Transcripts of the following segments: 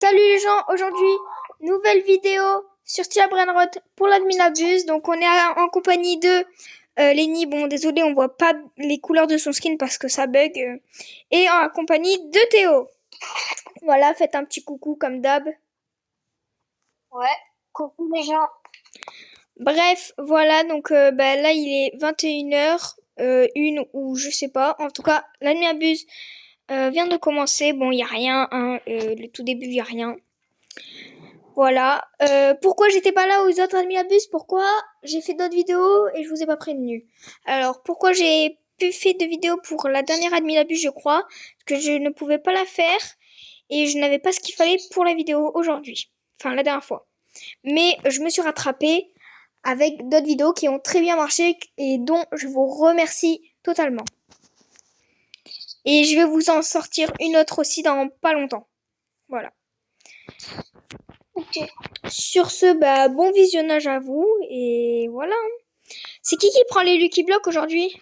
Salut les gens, aujourd'hui, nouvelle vidéo sur Tia Brainrot pour l'adminabuse. Donc on est en compagnie de Lenny, bon désolé on voit pas les couleurs de son skin parce que ça bug. Et en compagnie de Théo. Voilà, faites un petit coucou comme d'hab. Ouais, coucou les gens. Bref, voilà, donc là il est 21h, une ou je sais pas. En tout cas, l'adminabuse vient de commencer. Bon, il y a rien, hein, le tout début, il y a rien. Voilà. Pourquoi j'étais pas là aux autres adminabus? Pourquoi j'ai fait d'autres vidéos et je vous ai pas prévenu? Alors, pourquoi j'ai pu faire de vidéos pour la dernière adminabus, je crois, parce que je ne pouvais pas la faire et je n'avais pas ce qu'il fallait pour la vidéo aujourd'hui. Enfin, la dernière fois. Mais je me suis rattrapée avec d'autres vidéos qui ont très bien marché et dont je vous remercie totalement. Et je vais vous en sortir une autre aussi dans pas longtemps. Voilà. Ok. Sur ce, bon visionnage à vous et voilà. C'est qui prend les Lucky Blocks aujourd'hui?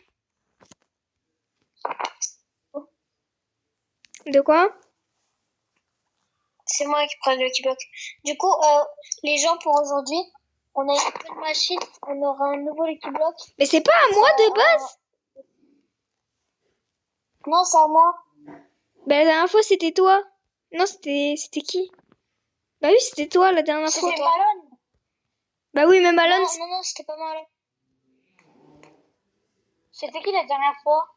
De quoi? C'est moi qui prends le Lucky Block. Du coup, les gens pour aujourd'hui, on a une nouvelle machine, on aura un nouveau Lucky Block. Mais c'est pas à moi de base? Non, c'est à moi. La dernière fois c'était toi. Non, c'était qui? Bah oui, c'était toi la dernière fois. C'était Malone. Bah oui, mais Malone. Non, c'était pas Malone. C'était qui la dernière fois?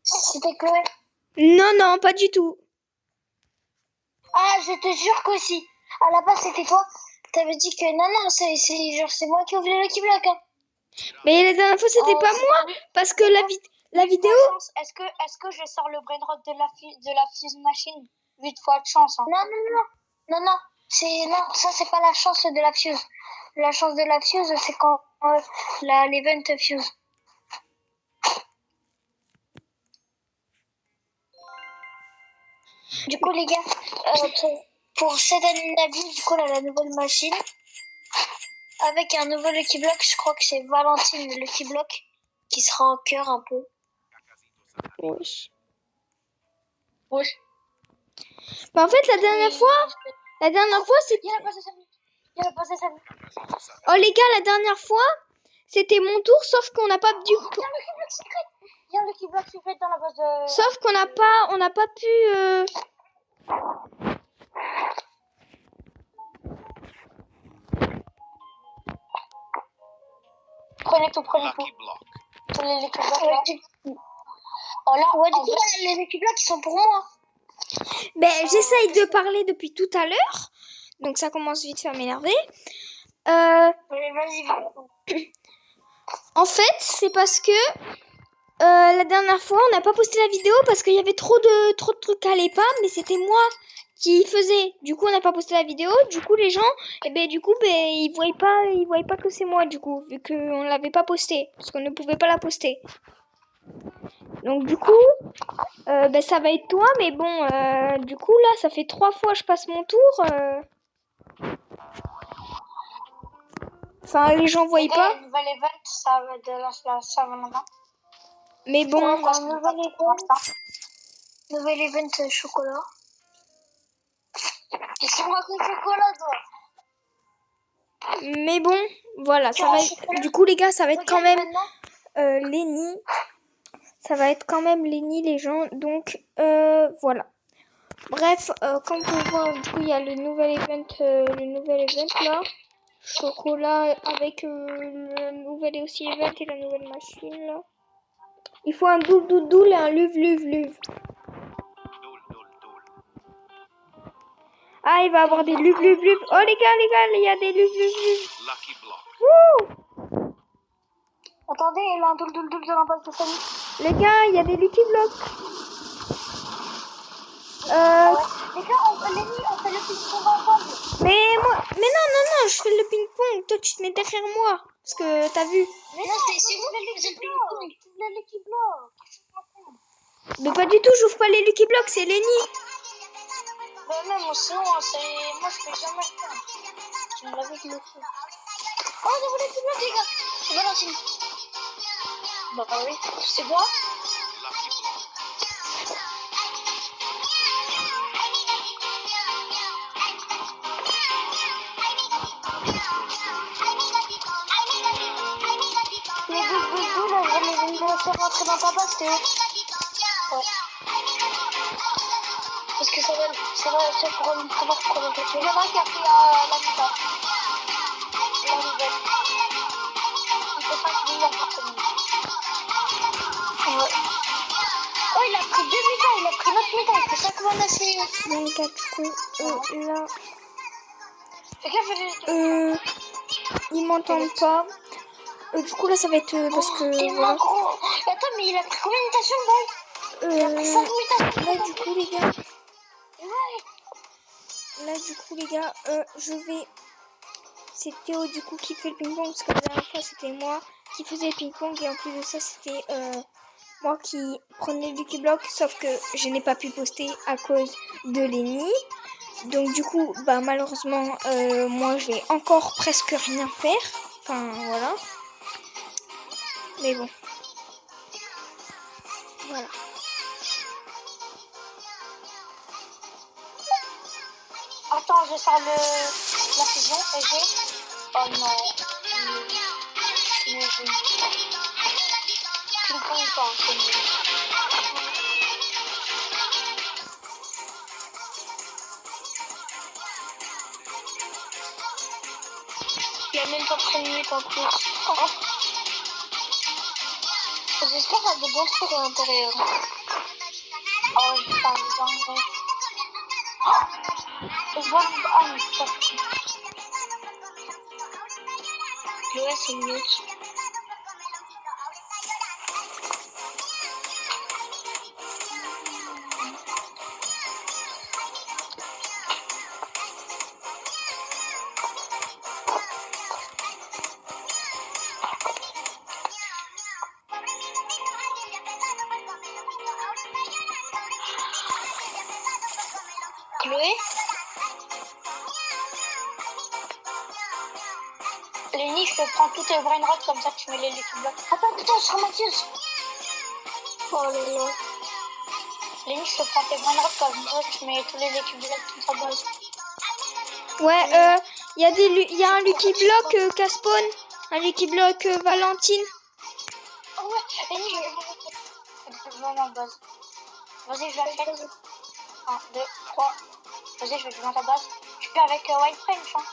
C'était Chloé. Non, pas du tout. Ah, je te jure qu'aussi. À la base, c'était toi. T'avais dit que non, c'est moi qui ai ouvert le Lucky Block. Hein. Mais la dernière fois c'était pas moi parce que la vidéo. Est-ce que je sors le brainrot de la fuse machine 8 fois de chance? Hein. Non, ça c'est pas la chance de la fuse. La chance de la fuse c'est quand l'event fuse. Du coup les gars, pour cette année d'avis, du coup on a la nouvelle machine avec un nouveau Lucky Block. Je crois que c'est Valentine le Lucky Block qui sera en cœur un peu. Wesh. Wesh. Bah en fait la dernière fois c'était. Il a passé sa vie. Oh les gars, la dernière fois c'était mon tour, sauf qu'on n'a pas du. Il y a le Lucky Block secret dans la base de. Sauf qu'on n'a pas pu. Prenez tout. Prenez les Lucky Blocks là. Oh là, ouais, du coup, les Lucky Blocks ils sont pour moi. J'essaye de parler depuis tout à l'heure, donc ça commence vite fait à m'énerver. Vas-y. En fait, c'est parce que la dernière fois, on n'a pas posté la vidéo parce qu'il y avait trop de trucs à l'EPA, mais c'était moi qui faisais. Du coup, on n'a pas posté la vidéo. Du coup, les gens, ils voyaient pas que c'est moi, du coup, vu qu'on l'avait pas posté, parce qu'on ne pouvait pas la poster. Donc du coup, ça va être toi, mais bon, du coup là, ça fait 3 fois que je passe mon tour. Enfin, les gens voient pas. Le nouvel event, ça va maintenant. Mais bon. Nouvel event chocolat. Et c'est moi qui chocolat, toi. Mais bon, voilà, ça va être... Du coup, les gars, ça va être quand même Lenny. Ça va être quand même Lenny, les gens. Donc, voilà. Bref, comme vous pouvez voir, du coup, il y a le nouvel event là. Chocolat avec le nouvel aussi event et la nouvelle machine là. Il faut un doule et un luve. Ah, il va avoir des luve. Oh les gars, il y a des luve. Wouh! Attendez, il y a un doule dans la base de famille. Les gars, il y a des Lucky Blocks. Les gars, on fait le ping-pong ensemble. Mais non, je fais le ping-pong. Toi, tu te mets derrière moi. Parce que t'as vu. Mais non, c'est moi qui fais le ping-pong. Tu fais le Lucky Block. Mais pas du tout, j'ouvre pas les Lucky Blocks, c'est Lenny. Bah non, sinon, moi je fais jamais ça. Tu me l'avais dit le fait. Oh, on a Lucky Block, les gars. C'est Valentine. Bah oui, c'est moi. faire rentrer dans ta base, Théo. Ouais. Parce que ça va pour me savoir comment tu fais. Il y en a un qui a pris la mi-temps. La nouvelle. Il fait 5 millions par semaine. Ouais. Oh, il a pris 2 mi-temps, il a pris notre mi-temps, il fait 5 mois d'assez. Bon, les gars, du coup, là, ils m'entendent pas. Du coup, là, ça va être parce que. Voilà. Attends, mais il a pris combien de mutations, Boy? Il a pris 5 mutations. Là, du coup, les gars. Ouais. Là, du coup, les gars, je vais. C'est Théo, du coup, qui fait le ping-pong. Parce que la dernière fois, c'était moi qui faisais le ping-pong. Et en plus de ça, c'était moi qui prenais le Lucky Block. Sauf que je n'ai pas pu poster à cause de Lenny. Donc, du coup, bah, malheureusement, moi, je vais encore presque rien faire. Enfin, voilà. Mais bon. Voilà. Attends, je sors la fusion et j'ai... Oh non. Mais tu ne connais pas, c'est nul. Il a même pas pris une minute en plus. Oh. J'espère qu'il y a des bons trucs à l'intérieur. Oh, je parle en vrai. Je vois... Ah, mais c'est pas fou. Chloé, c'est mute. Chloé? Lenny, je te prends toutes les brain rods comme ça tu mets les Lucky Blocks. Attends, sur Mathias. Oh là là. Lenny, je te prends tes brain rods comme ça tu mets tous les Lucky Blocks dans ta base. Ouais, il y a un Lucky Block Caspone, un Lucky Block Valentine. Oh ouais, Lenny, je vais dans ma base. Vas-y, je l'achète. 1, 2, 3. Vas-y, je vais jouer dans ta base. Tu fais avec White French, hein.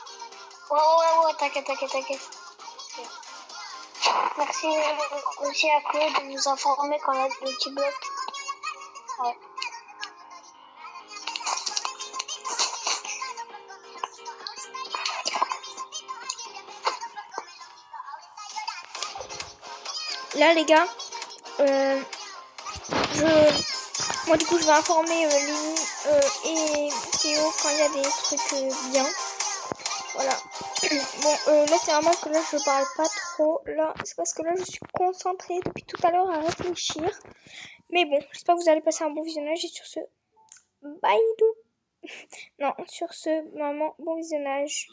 Ouais, t'inquiète. Okay. Merci aussi à Claude de nous informer quand on a le petit bloc. Ouais. Là, les gars, moi du coup, je vais informer Lenny et Théo quand il y a des trucs bien. Voilà. Bon, là, c'est normal que là, je parle pas trop. Là, c'est parce que là, je suis concentrée depuis tout à l'heure à réfléchir. Mais bon, j'espère que vous allez passer un bon visionnage. Et sur ce, bye dou. Non, sur ce, maman, bon visionnage.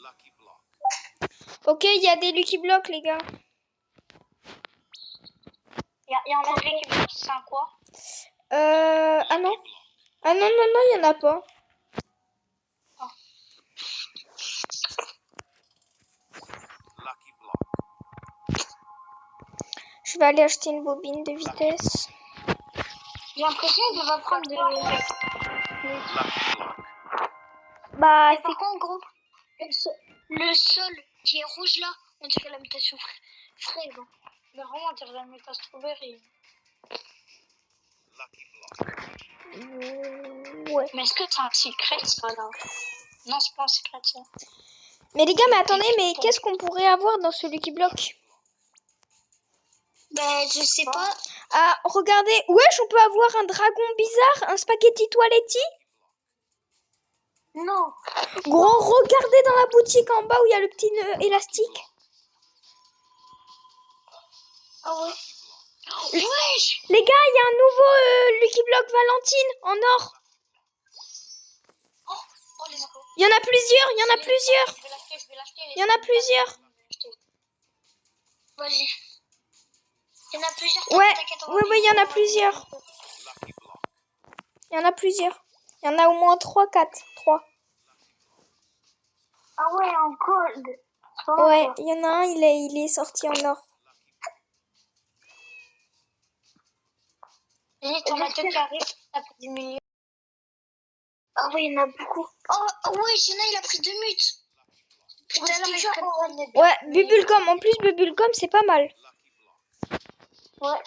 Ok, il y a des Lucky Blocks, les gars. Il y a un autre Lucky Block, c'est un quoi? Ah non. Ah non, il y en a pas. Oh. Je vais aller acheter une bobine de vitesse. J'ai l'impression qu'il va prendre de... Bah, c'est quoi en gros? Le sol qui est rouge là, on dirait la mutation fraise. Mais vraiment, on dirait la mutation strawberry. Ouais. Mais est-ce que c'est un secret ça là? Non, c'est pas un secret ça. Mais les gars, mais attendez, mais qu'est-ce qu'on pourrait avoir dans ce Lucky Block? Ben, je sais pas. Ah, regardez. Wesh, on peut avoir un dragon bizarre, un spaghetti toiletti. Non. Gros, regardez dans la boutique en bas où il y a le petit nœud élastique. Ah ouais. Wesh. Les gars, il y a un nouveau Lucky Block Valentine en or. Oh, les infos. Il y en a plusieurs, il y en a plusieurs. Je vais l'acheter. Il y en a plusieurs. Vas-y. Il y en a plusieurs. Ouais, il y en a plusieurs. Il y en a plusieurs. Il y en a au moins 3, 4. 3. Ah ouais, en gold. Ouais, il y en a un, il est sorti en or. Lenny, t'en as deux qui arrivent, t'as pris du milieu. Ah oui, il y en a beaucoup. Oh oui, Jenna, il a pris 2 mutes. Putain, ouais, Bubblegum. En plus, Bubblegum, c'est pas mal. Ouais.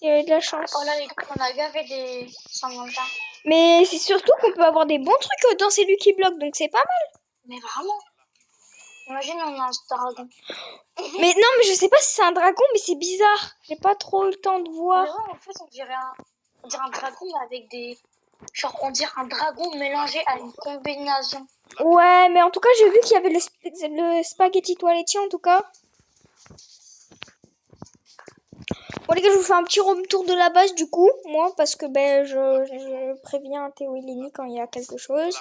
Il y a eu de la chance. Oh là, les gars, on a gavé des sans manger. Mais c'est surtout qu'on peut avoir des bons trucs dans ces Lucky Blocks, donc c'est pas mal. Mais vraiment. Imagine, on a un dragon. Mais non, mais je sais pas si c'est un dragon, mais c'est bizarre. J'ai pas trop eu le temps de voir. Mais ouais, en fait, on dirait un dragon avec des... Genre, on dirait un dragon mélangé à une combinaison. Ouais, mais en tout cas, j'ai vu qu'il y avait le spaghetti toiletier, en tout cas. Bon, les gars, je vous fais un petit tour de la base, du coup, moi, parce que ben, je préviens Théo et Lenny quand il y a quelque chose.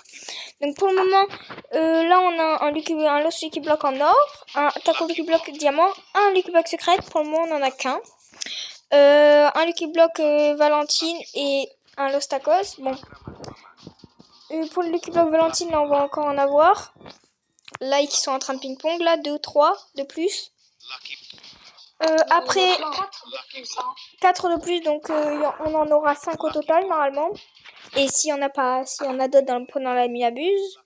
Donc, pour le moment, là, on a un Lost Lucky Block en or, un Taco Lucky Block diamant, un Lucky Block secret. Pour le moment, on en a qu'un. Un Lucky Block Valentine et un Lost Tacos. Bon. Pour le Lucky Block Valentine, là, on va encore en avoir. Là, ils sont en train de ping-pong, là, 2 ou 3 de plus. Après, 4 de plus, donc on en aura 5 au total, normalement. Et s'il y en a d'autres pendant la minabuse.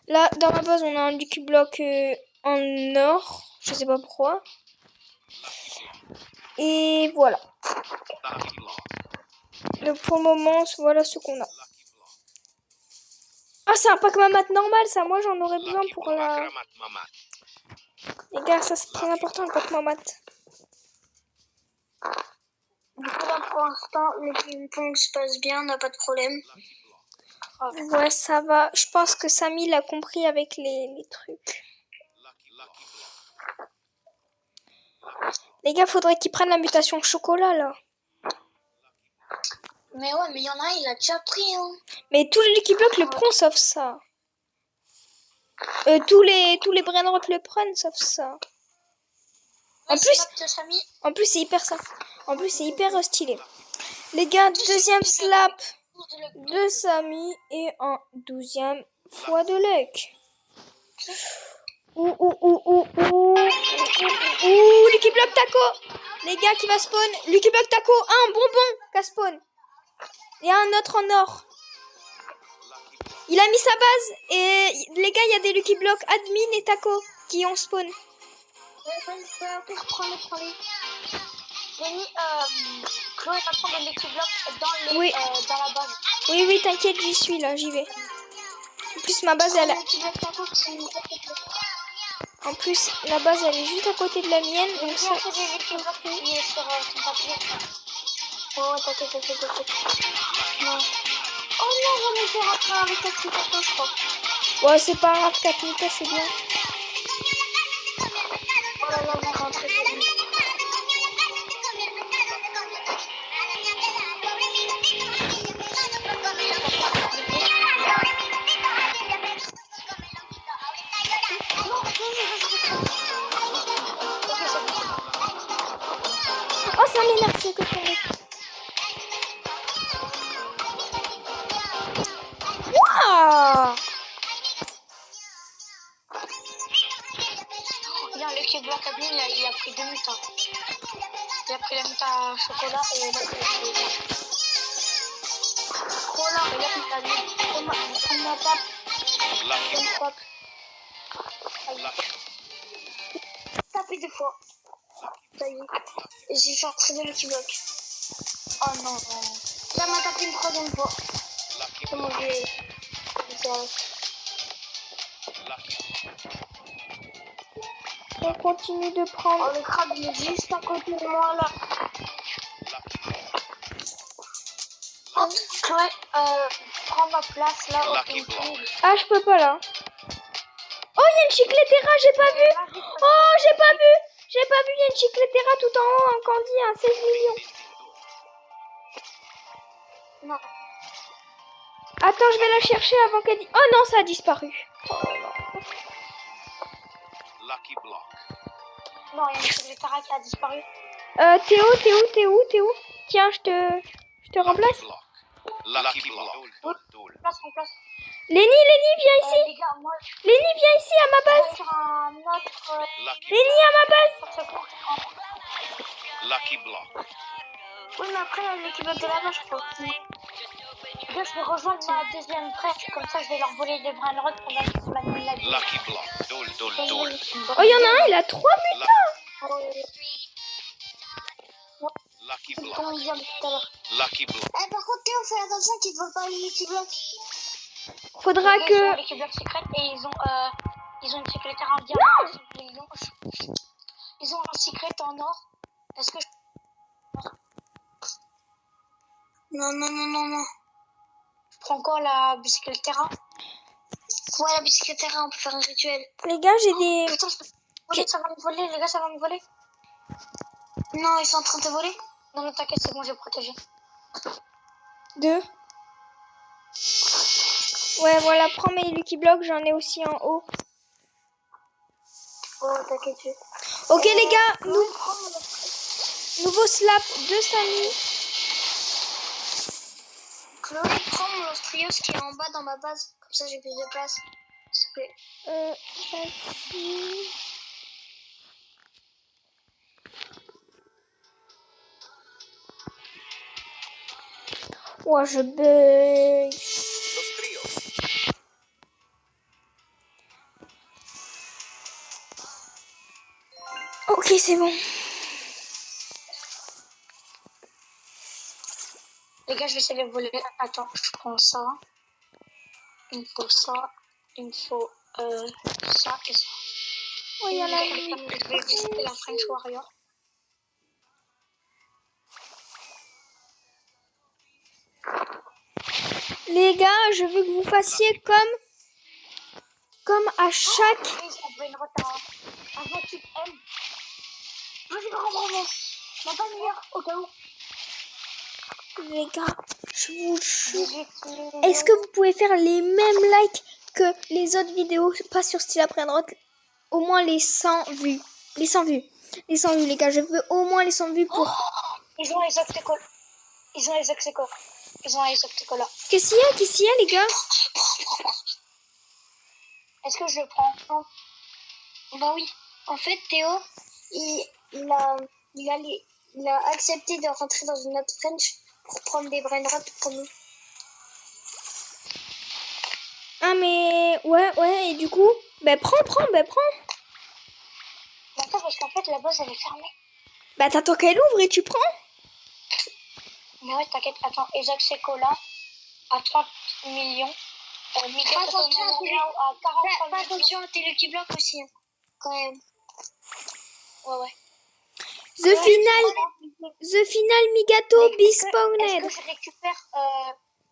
Là, dans ma base, on a un Lucky Block en or. Je sais pas pourquoi. Et voilà. Donc, pour le moment, voilà ce qu'on a. Ah, c'est un pack mamat normal, ça. Moi, j'en aurais besoin pour la... Les gars, ça, c'est très important, le pack mamat. Du coup, là, pour l'instant, le ping-pong se passe bien, on n'a pas de problème. Ouais, ça va. Je pense que Samy l'a compris avec les trucs. Les gars, faudrait qu'ils prennent la mutation chocolat, là. Mais ouais, mais il y en a un, il a déjà pris, hein. Mais tous les Lucky Blocks le prennent, sauf ça. Tous les Brainrot le prennent, sauf ça. En plus, c'est hyper ça. En plus, c'est hyper stylé. Les gars, deuxième slap de Samy et un 12e fois de luck. Lucky Block Taco. Les gars, qui va spawn. Lucky Block Taco, un bonbon qui spawn. Et un autre en or. Il a mis sa base. Et les gars, il y a des Lucky Block admin et Taco qui ont spawn. Prends-les. Lenny, Chloé va prendre les Lucky Blocks oui. Dans la base. Oui, t'inquiète, j'y suis là, j'y vais. En plus, ma base, En plus, la base, elle est juste à côté de la mienne. Donc ça... Oh, t'inquiète. Non. Oh non, j'en ai fait rentrer avec 4 minutes, je crois. Ouais, c'est pas grave, 4 minutes, c'est bien. Oh là là, on est rentré dedans. Oh, ça m'énerve, c'est que tomber. Waouh! Regarde, le Lucky Block admin, il a pris 2 minutes. Hein. Il a pris la minute à chocolat et là, il a pris... Oh là, regarde, il a mis... On m'a tape. Tapé 2 fois. Ça y est. J'ai sorti de Lucky Block. Oh non. Là, m'a tapé une 3e fois. C'est mon vieux. On continue de prendre. Oh, le crabe, il est juste à côté de moi, là. Oh, ouais, prends ma place, là, au ping-pong. Ah, je peux pas, là. Oh, il y a une chicletera, j'ai pas vu. Oh, j'ai pas vu, il y a une chicletera tout en haut, un candy à 16 millions. Non. Attends, je vais la chercher avant qu'elle dise... Oh non, ça a disparu. Oh, non, il y a une chicletera qui a disparu. Théo. Tiens, je te remplace. Place. Lenny, viens ici. Les gars, moi... Lenny, viens ici à ma base. Lenny, à ma base. Lucky Block. Oui, mais après, il y a l'équipe de là-bas, je crois. Là, je vais rejoindre ma deuxième brèche. Comme ça, je vais leur voler des brins de route pendant qu'ils m'animent la vie. Lucky block. Dole, dole, dole. Oh, il y en a un, il a 3 mutants. Lucky block. Comme on vient depuis tout à l'heure. Lucky block. Eh, par contre, Théo, fais attention qu'ils ne veulent pas les Lucky Block. Faudra Ils ont que... Lucky Block secrète et ils ont une secrétaire en diamant. Ils ont un secret en or. Est-ce que Non. Je prends quoi, la bicyclette terrain? Ouais, la bicyclette terrain, on peut faire un rituel. Les gars, j'ai des... Putain, ça va me voler, les gars, ça va me voler. Non, ils sont en train de te voler. Non, mais t'inquiète, c'est bon, j'ai protégé. 2. Ouais, voilà, prends mes Lucky Blocks, j'en ai aussi en haut. Oh, t'inquiète. Ok, les gars, nouveau slap de Samy. Chloé, prends mon Lostrios qui est en bas dans ma base. Comme ça, j'ai plus de place. S'il te plaît. Facile. Ouais, je bug. Los tríos. Ok, c'est bon. Les gars, je vais essayer de voler. Attends, je prends ça. Il me faut ça. Il me faut ça et ça. Oh, il y a la Je vais visiter la French Warrior. Les gars, je veux que vous fassiez comme à chaque... Ça veut une retard. Un 28 M. Vas-y, bravo. Mais pas meilleur, au cas où. Les gars, je vous jure. Est-ce que vous pouvez faire les mêmes likes que les autres vidéos, pas sur Style après droite, au moins les 100 vues. Les 100 vues. Les 100 vues, les gars. Je veux au moins les 100 vues pour... Ils ont les obstacles. Ils ont les obstacles. Ils ont les obstacles là. Qu'est-ce qu'il y a? Qu'est-ce qu'il y a, les gars? Est-ce que je le prends? Non. Bah oui. En fait, Théo, il a accepté de rentrer dans une autre French pour prendre des brainrots pour nous. Ah, mais... Ouais, et du coup... Ben, prends. Attends, parce qu'en fait, la base, elle est fermée. Bah, t'attends qu'elle ouvre et tu prends. Mais ouais, t'inquiète. Attends, Isaac Secola à 30 millions. Miguel à 43 millions. Attention à tes Lucky Block aussi, hein, quand même. Ouais. The final Migato be spawned.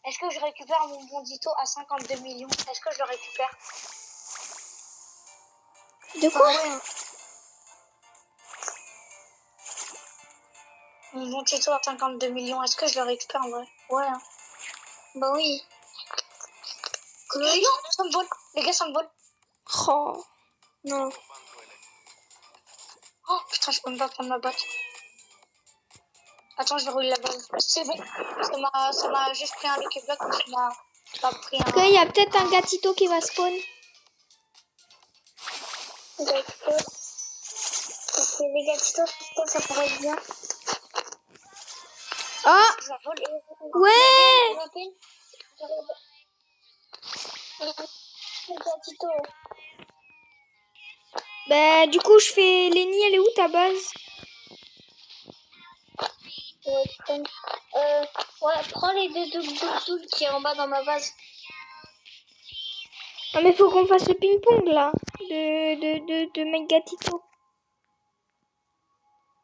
Est-ce que je récupère mon bondito à 52 millions? Est-ce que je le récupère? De quoi? Ouais. Mon bondito à 52 millions, est-ce que je le récupère en vrai? Ouais. Hein. Bah oui. Chloé, non, ça me vole. Les gars, ça me vole. Oh. Non. Oh putain, je peux même pas prendre ma botte. Attends, je vais rouler la base. C'est bon. Ça m'a juste pris un Lucky Block, mais ça m'a pas pris un... Ok, il y a peut-être un gatito qui va spawn. D'accord. Ok, les gatitos, ça pourrait être bien. Oh. Ouais. Bah, du coup, je fais... Lenny, elle est où ta base? Ouais, prends les deux doubles qui est en bas dans ma base. Non, mais faut qu'on fasse le ping-pong, là. De Megatito.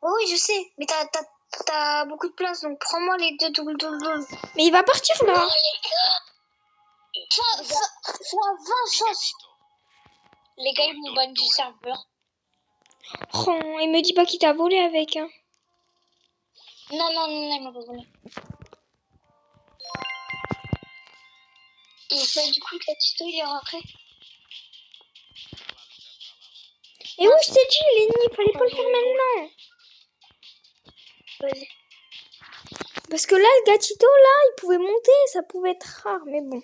Oui, je sais, mais t'as beaucoup de place, donc prends-moi les deux doubles. Mais il va partir, là. Oh, les gars, soit 20 chances. Les gars, ils m'ont banni du serveur. Oh, il me dit pas qu'il t'a volé avec, hein. Non, il m'a pas volé. Et bah, du coup, le gatito, il est rentré. Et oui, je t'ai dit, Lenny, il fallait pas le faire maintenant. Vas-y. Parce que là, le gatito, là, il pouvait monter, ça pouvait être rare, mais bon.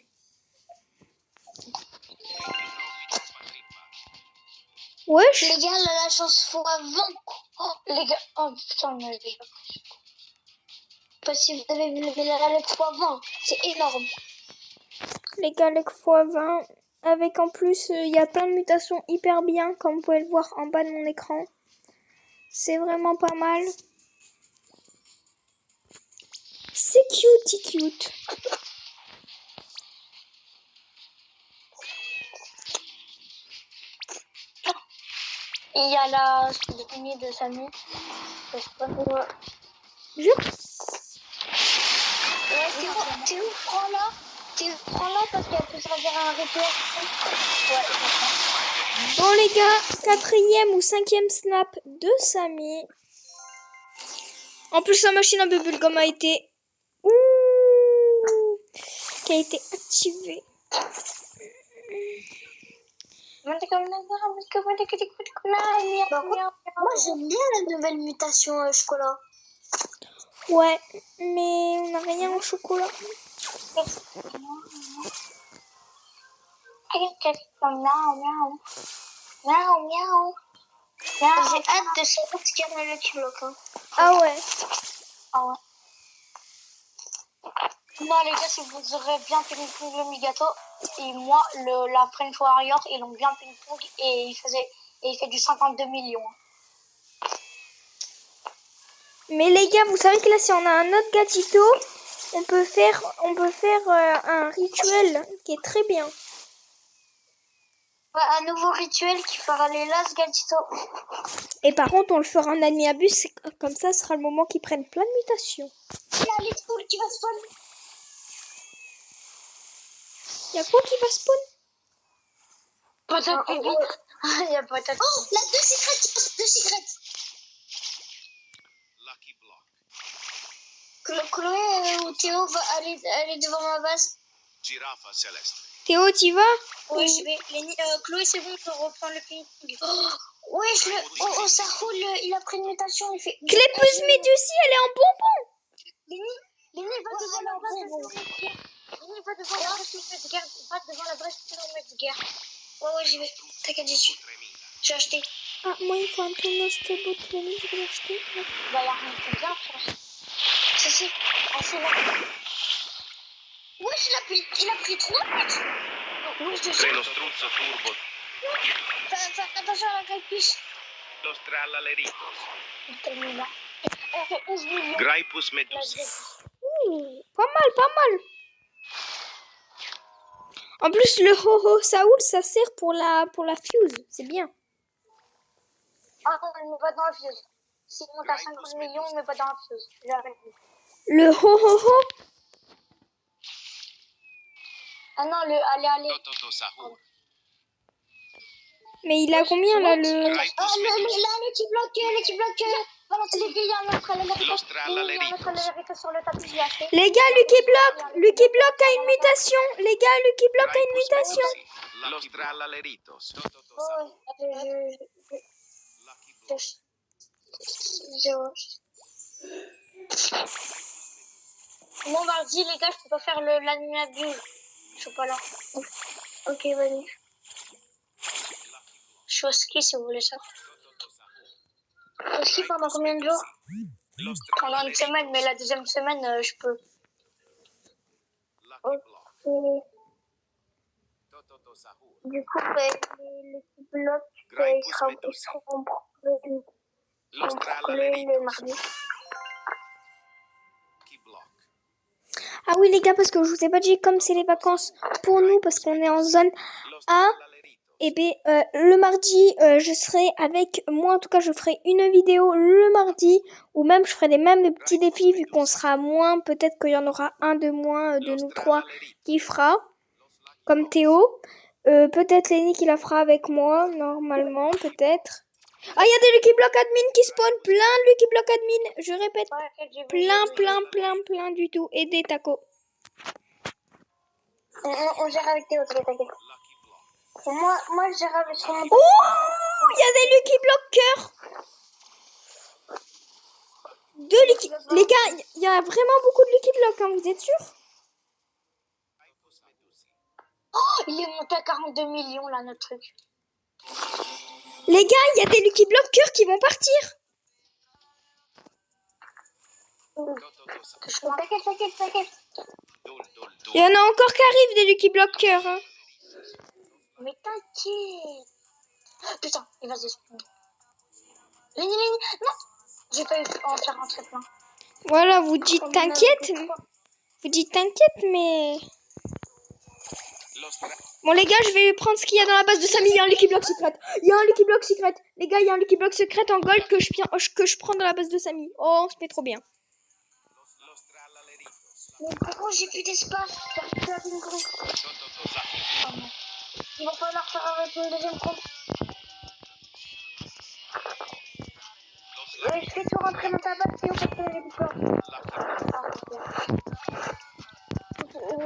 Wesh. Les gars, là, la chance fois 20. Oh, les gars, oh putain, mais déjà. Parce que si vous avez vu le Galec x20, c'est énorme. Les Galec x20, avec en plus, il y a plein de mutations hyper bien, comme vous pouvez le voir en bas de mon écran. C'est vraiment pas mal. C'est cute. Il y a la lignée de Samy. Jure. Ouais, Théo, prends-la. Théo, prends-la parce qu'elle peut servir à un rituel. Ouais. Bon les gars, 4e ou 5e snap de Samy. En plus sa machine à bubblegum a été... qui a été activée. Moi j'aime bien la nouvelle mutation chocolat. Ouais, mais on n'a rien au chocolat. J'ai hâte de savoir ce qu'il y a dans le Lucky-Block. Ah ouais. Non les gars, si vous aurez bien ping-pong le Migato, et moi, la French Warrior, ils l'ont bien ping-pong et il fait du 52 millions. Mais les gars, vous savez que là, si on a un autre gatito, on peut faire un rituel qui est très bien. Ouais, un nouveau rituel qui fera les Las Gatito. Et par contre, on le fera en admirabus, comme ça, ce sera le moment qu'ils prennent plein de mutations. Il y a les poules qui va spawn. Il y a quoi qui va spawn? Peut-être plus vite. Il y a peut-être. Oh, la 2 secrètes, 2 secrètes. Lucky block. Chloé ou Théo va aller devant ma base. Giraffa celeste. Théo, t'y vas? Oui, je vais. Chloé, c'est bon, je reprends le ping-pong. Ouais, ça roule, il a pris une mutation, il fait. Clépus Médusi, elle est en bonbon! Lenny va devant la base de Metzger. Lenny va devant la base de Metzger. Va devant la base de Metzger. Ouais, j'y vais. T'inquiète, j'y suis. J'ai acheté. Ah, moi, il faut un tournoi stable de l'année, je vais l'acheter. Bah, y'a rien de bien, frère. Si. Ah, c'est là. Wesh, il a pris 3 minutes. Wesh, je sais. Treno struzzo turbo. Fais attention à la calpiche. Los trallaleritos. Termine. Elle fait 11 millions. Graipus medus. Pas mal. En plus, le ho-ho Saoul, ça sert pour la fuse. C'est bien. Ah, on met pas dans la fuse. S'il monte à 50 millions, on met pas dans la fuse. J'arrête. Le ho-ho-ho. Ah non, allez. Tototo sahur. Mais il a combien là le... Là, le qui bloque. Voilà, les gars, il y a un autre alérito sur le tapis, je l'ai acheté. Les gars, Lucky Block a une mutation. Les gars, Lucky Block a une mutation. Los trallaleritos. Tototo Oh, sahur. Lucky block. Bon, mardi, les gars, je peux pas faire l'animabule. Je suis pas là. Ok, vas-y. Je suis au ski si vous voulez ça. Au ski pendant combien de jours? Los Pendant une semaine, mais la deuxième semaine, je peux. Lucky block. Tototo sahur. Du coup, les blocs, ils seront Los le trallaleritos. mardi. Lucky block. Ah oui les gars, parce que je vous ai pas dit, comme c'est les vacances pour nous, parce qu'on est en zone Los A, trallaleritos. et bien le mardi, je serai avec moi, en tout cas je ferai une vidéo le mardi, ou même je ferai les mêmes petits défis, vu qu'on sera moins, peut-être qu'il y en aura un de moins de nous trois qui fera, comme Théo. Peut-être Lenny qui la fera avec moi, normalement, peut-être. Ah, il y a des Lucky Block admin qui spawn, plein de Lucky Block admin, je répète, plein du tout, et des tacos. On gère avec Théo, t'inquiète. Lucky block. Moi, je gère avec son... Oh, il y a des Lucky Block cœur. Les gars, il y a vraiment beaucoup de Lucky Block, hein, vous êtes sûrs? Oh, il est monté à 42 millions, là, notre truc. Les gars, il y a des Lucky Block cœur qui vont partir. T'inquiète. Il y en a encore qui arrivent des Lucky Blockers. Hein. Mais t'inquiète. Putain, il va se spawn. Non, j'ai pas eu en faire rentrer plein. Voilà, vous dites t'inquiète. Vous dites t'inquiète, mais... Bon, les gars, je vais prendre ce qu'il y a dans la base de Samy. Il y a un Lucky Block secret. Il y a un Lucky Block secret. Les gars, il y a un Lucky Block secret en gold que je prends dans la base de Samy. Oh, on se met trop bien. Mais pourquoi j'ai plus d'espace? Il va falloir faire avec le deuxième compte. Je fais tout rentrer dans ta base et on fait les boucles.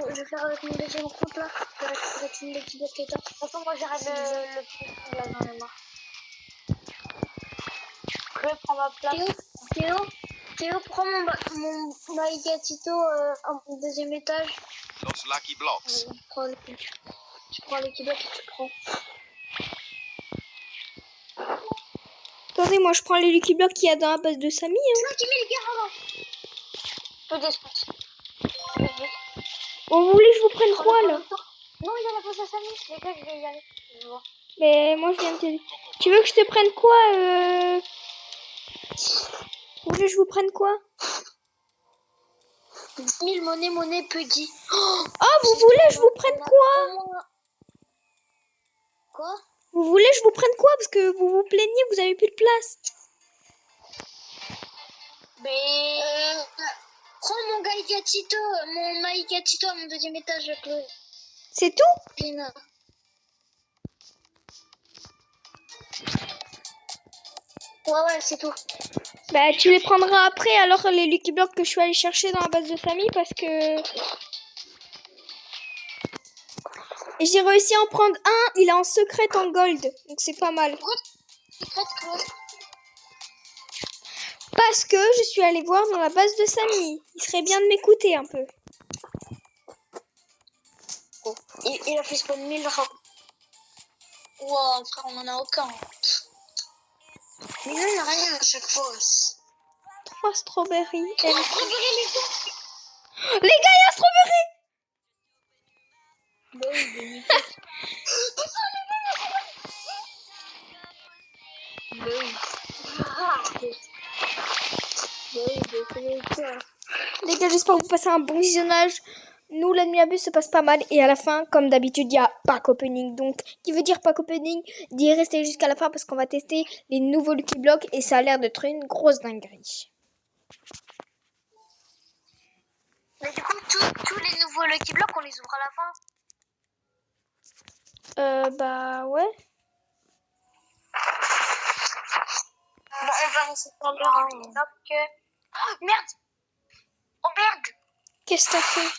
Je vais faire avec mon deuxième compte là. Je vais récupérer une Lucky Block et tout. De toute façon, moi j'arrête le plus là, j'en ai marre. Je vais prendre ma place. Théo, prends mon Maïgatito au deuxième étage. Los Lucky Blocks. Tu prends Lucky Block et tu prends. Attendez, moi, je prends les Lucky Blocks qu'il y a dans la base de Samy. Hein. C'est moi qui mets les gars avant. Peu d'espace. Bon, vous voulez que je vous prenne quoi, là? Non, il y a la base de Samy. Les gars, je vais y aller. Je vois. Mais moi, je viens de te dire. Tu veux que je te prenne quoi Vous voulez que je vous prenne quoi? 10 000 monnaie, Puggy. Oh, vous voulez que je vous prenne quoi? Quoi? Vous voulez que je vous prenne quoi? Parce que vous vous plaignez, vous avez plus de place. Mais... prends mon Maïgatito à mon deuxième étage, Chloé. C'est tout? Lina. Ouais, c'est tout. Bah, tu les prendras après, alors les Lucky Blocks que je suis allée chercher dans la base de Samy, parce que... Et j'ai réussi à en prendre un, il est en secret en gold, donc c'est pas mal. Parce que je suis allée voir dans la base de Samy. Il serait bien de m'écouter un peu. Oh. Il a fait spawn 1000 rangs. Wow, frère, on en a aucun. Mais là, il n'y a rien à chaque fois. 3 strawberries. Oh, strawberry, les gars. Les gars, il y a un strawberry! Bah oui, mais Les gars, j'espère que vous passez un bon visionnage. Nous, la nuit à bus se passe pas mal. Et à la fin, comme d'habitude, il y a pack opening. Donc, qui veut dire pack opening, d'y rester jusqu'à la fin parce qu'on va tester les nouveaux Lucky Blocks. Et ça a l'air d'être une grosse dinguerie. Mais du coup, tous les nouveaux Lucky Blocks, on les ouvre à la fin. Bah ouais. Bon, on va rester dans le rang. Oh, merde! Oh, merde! Qu'est-ce que t'as fait?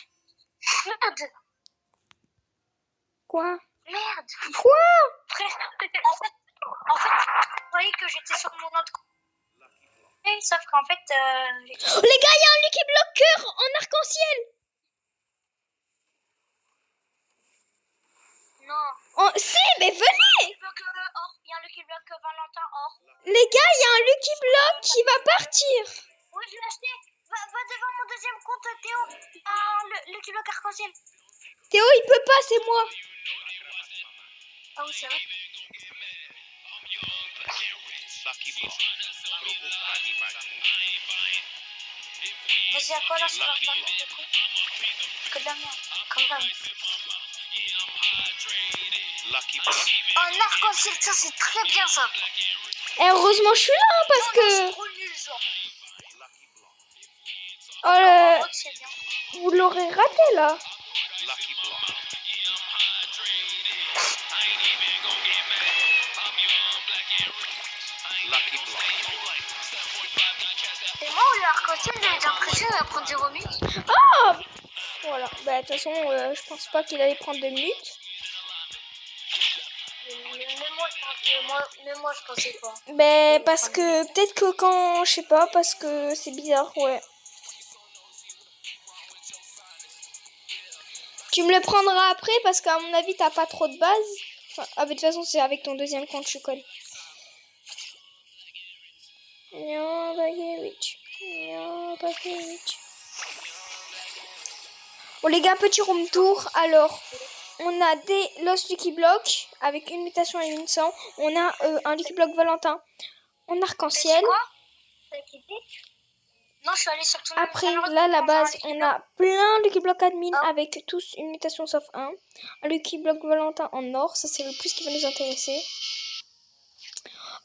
Merde! Quoi? Merde! Quoi? Frère, en fait, vous voyez que j'étais sur mon autre compte. Sauf qu'en fait, Oh, les gars, il y a un Lucky Block cœur en arc-en-ciel. non. Oh, si, mais venez! Il y a un Lucky Block Valentin or. Les gars, il y a un Lucky Block qui va partir. Oui, je l'ai acheté. Va devant mon deuxième compte, Théo. Le Lucky Block arc-en-ciel. Théo, il peut pas, c'est moi. Ah oui, c'est vrai. Lucky Block. Vas-y, à quoi là sur la carte? Que de la merde, quand même. Lucky Block. Un arc-en-ciel, ça c'est très bien ça. Et heureusement, je suis là hein, parce Non, que... c'est trop nul, genre. Oh, C'est bien. vous l'aurez raté là. Lucky Block. Lucky Block. Et moi, l'arc-en-ciel, j'ai l'impression de prendre 0 minutes. Oh, voilà. Bah, de toute façon, je pense pas qu'il allait prendre 2 minutes. Même moi, je pensais pas. Mais parce que peut-être que quand... Je sais pas, parce que c'est bizarre, ouais. Tu me le prendras après parce qu'à mon avis, t'as pas trop de base. Enfin, ah, mais de toute façon, c'est avec ton deuxième compte, je suis conne. Non, bah, yeah, oui. Bon les gars, petit room tour. Alors, on a des Lost Lucky Block avec une mutation et une sans. On a un Lucky Block Valentin en arc-en-ciel. Non, je suis allée sur tout le Après, là, la base, on a plein de Lucky Block admin avec tous une mutation sauf un. Un Lucky Block Valentin en or, ça c'est le plus qui va nous intéresser.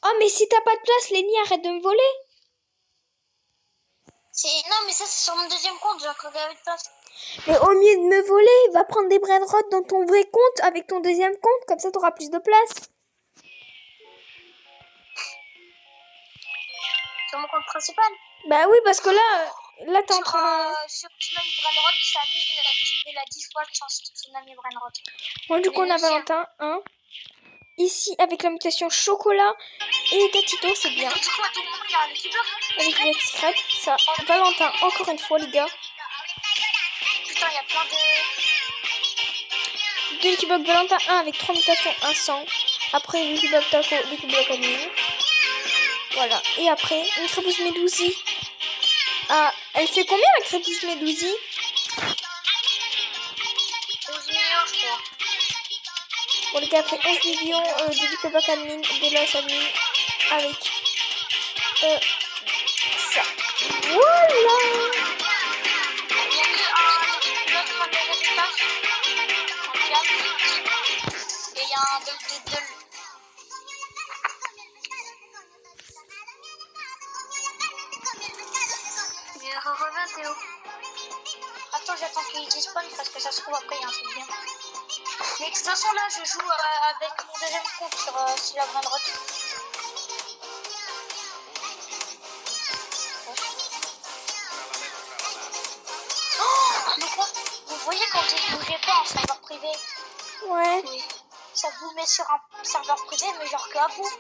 Oh, mais si t'as pas de place, Lenny, arrête de me voler. Non, mais ça, c'est sur mon deuxième compte, j'ai encore gagné de place. Mais au lieu de me voler, va prendre des brainrots dans ton vrai compte avec ton deuxième compte, comme ça t'auras plus de place. Sur mon compte principal. Bah oui, parce que là t'es en train... Sur Tsunami Brainrot, ça a mis d'activer la 10 fois de chance Tsunami Brainrot. Bon, du coup, on a Valentin, 1. Ici, avec la mutation chocolat et gatito, c'est bien. Et du coup, à tout le monde, il y a un Lucky Block. Avec le secret, ça. Valentin, encore une fois, les gars. Putain, il y a plein de... 2 Lucky Block Valentin, 1 avec 3 mutations, 1 sans. Après, Lucky Block Taco, Lucky Block admin. Voilà. Et après, une crépousse médousie. Ah, elle fait combien la crépousse médousie? 11 millions, je crois. Bon, les gars, elle fait 11 millions de Lucky Block admin, de l'os admin. Avec ça. Voilà! Il y a mis un bloc pour les résultats. Et il y a un de Mais reviens Théo. Attends, j'attends qu'il despawn parce que ça se trouve après il y a un truc bien. Mais de toute façon là je joue avec mon deuxième compte sur la grande route. Oh, mais quoi? Vous voyez quand vous ne bougez pas en serveur privé? Ouais. Oui. Ça vous met sur un serveur privé mais genre que à vous.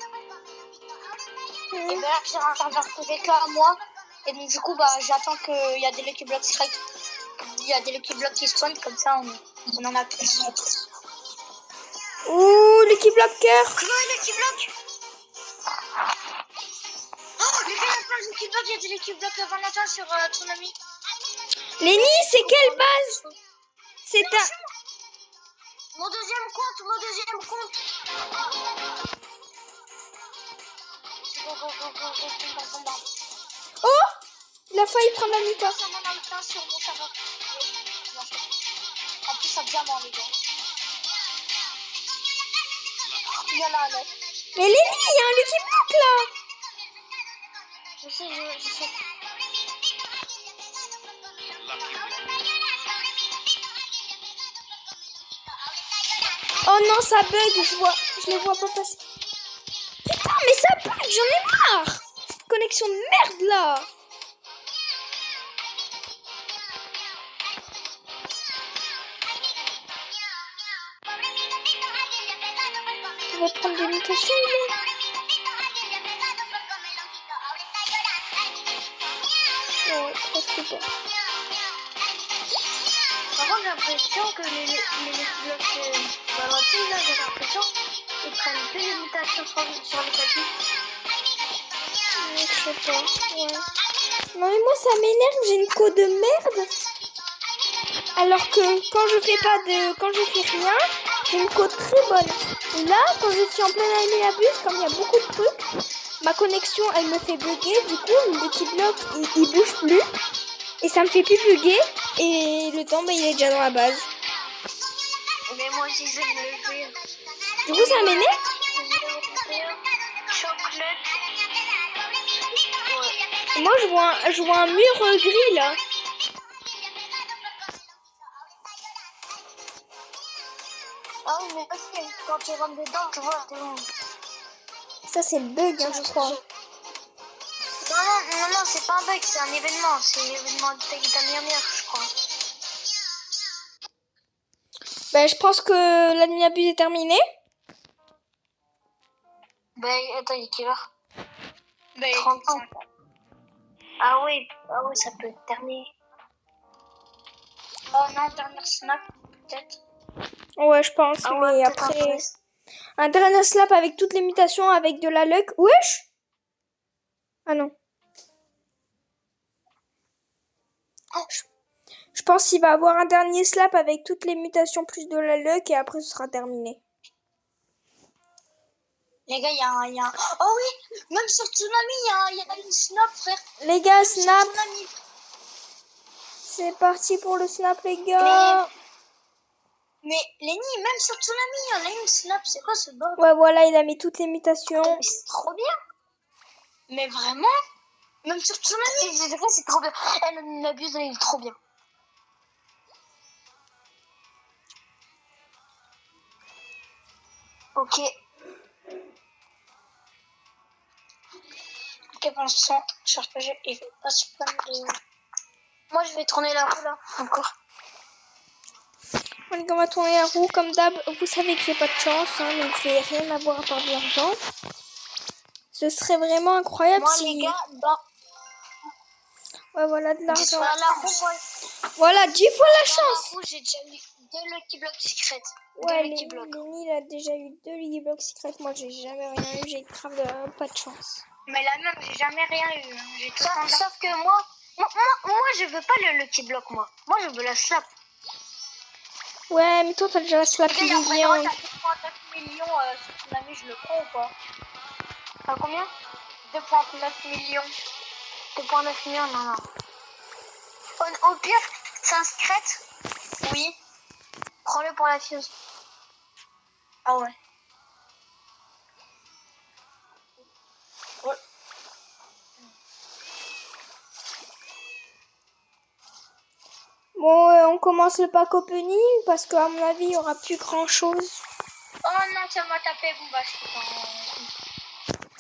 Et ben là sur un serveur privé que à moi. Et donc du coup bah j'attends qu'il y a des Lucky Block strike. Il y a des Lucky Block qui spawnent comme ça on en a plus. Ouh, Lucky Block cœur. Comment un Lucky Block? Oh les gars, il y a plein de Lucky Block, il y a des Lucky Block Valentin sur Tsunami. Lenny, c'est quelle base? C'est un... Mon deuxième compte. Go. Oh, il a failli prendre la muta. Ça m'en a plein sur mon serveur. En plus, ça diamant, les gars. Il y en a un autre. Mais Lenny, il y a un Lucky Block là. Je sais. Lucky Block. Oh non, ça bug, je les vois pas passer. Putain, mais ça bug, j'en ai marre. Cette connexion de merde là. Il va prendre des mutations, lui. Ouais, presque pas. Par contre, j'ai l'impression que les blocs Valentine, là, j'ai l'impression qu'ils prennent plus de mutations sur les tapis. Je sais pas, ouais. Non mais moi ça m'énerve, j'ai une co de merde. Alors que quand je fais rien, j'ai une co très bonne. Et là, quand je suis en plein Animabus, comme il y a beaucoup de trucs, ma connexion elle me fait bugger, du coup le petit bloc il bouge plus. Et ça me fait plus bugger. Et le temps il est déjà dans la base. Mais moi aussi, je vais me lever. Du coup ça m'énerve. Chocolat. Et moi je vois un mur gris là. Ah oui, mais parce que quand tu rentres dedans, tu vois, t'es bon. Ça c'est le bug hein, je crois. Non, c'est pas un bug, c'est un événement. C'est l'événement de Tagitamir, je crois. Ben je pense que l'adminabus est terminé. Ben, attends, il est quelle heure? Ben, 30 ans. Ah oui, ça peut être terminé. Oh non, dernier snap, peut-être. Ouais, je pense, Ah ouais, mais après... Un dernier slap avec toutes les mutations, avec de la luck. Wesh! Ah non. Je pense qu'il va avoir un dernier slap avec toutes les mutations plus de la luck et après ce sera terminé. Les gars, il y a un... Oh oui, même sur Tsunami, il y a une snap, frère. Les gars, Même snap. sur Tsunami. C'est parti pour le snap, les gars. Mais Lenny, même sur Tsunami, il y en a une snap. C'est quoi ce bug? Ouais, voilà, il a mis toutes les mutations. Mais c'est trop bien. Mais vraiment, même sur Tsunami, c'est trop bien. Elle m'abuse, elle est trop bien. Ok. Ok, pour l'instant, je cherche pas, il fait pas super de... Moi, je vais tourner la roue, là, encore. On va tourner la roue, comme d'hab. Vous savez que j'ai pas de chance, hein, donc je vais rien avoir à part de l'argent. Ce serait vraiment incroyable Moi, si... les gars, bah... Ouais, voilà, de l'argent. La roue, moi... Voilà, 10 fois la chance. La roue, j'ai déjà eu 2 Lucky Blocks secrets. Ouais, Lenny, il a déjà eu 2 Lucky Blocks secrets. Moi, j'ai jamais rien eu. J'ai grave pas de chance. Mais là même, j'ai jamais rien eu. J'ai tout sauf que moi, je veux pas le Lucky Block, moi. Moi, je veux la slap. Ouais, mais toi, t'as déjà la slap Il y a bien. vraiment 2,9 millions sur Tsunami, je le prends ou pas? À combien? 2,9 millions. 2,9 millions, non. Au pire, c'est un secret. Oui. Prends-le pour la fuse. Ah ouais. Ouais. Bon, on commence le pack opening parce qu'à mon avis, il y aura plus grand chose. Oh non, ça m'a tapé. Bon, bah, je sais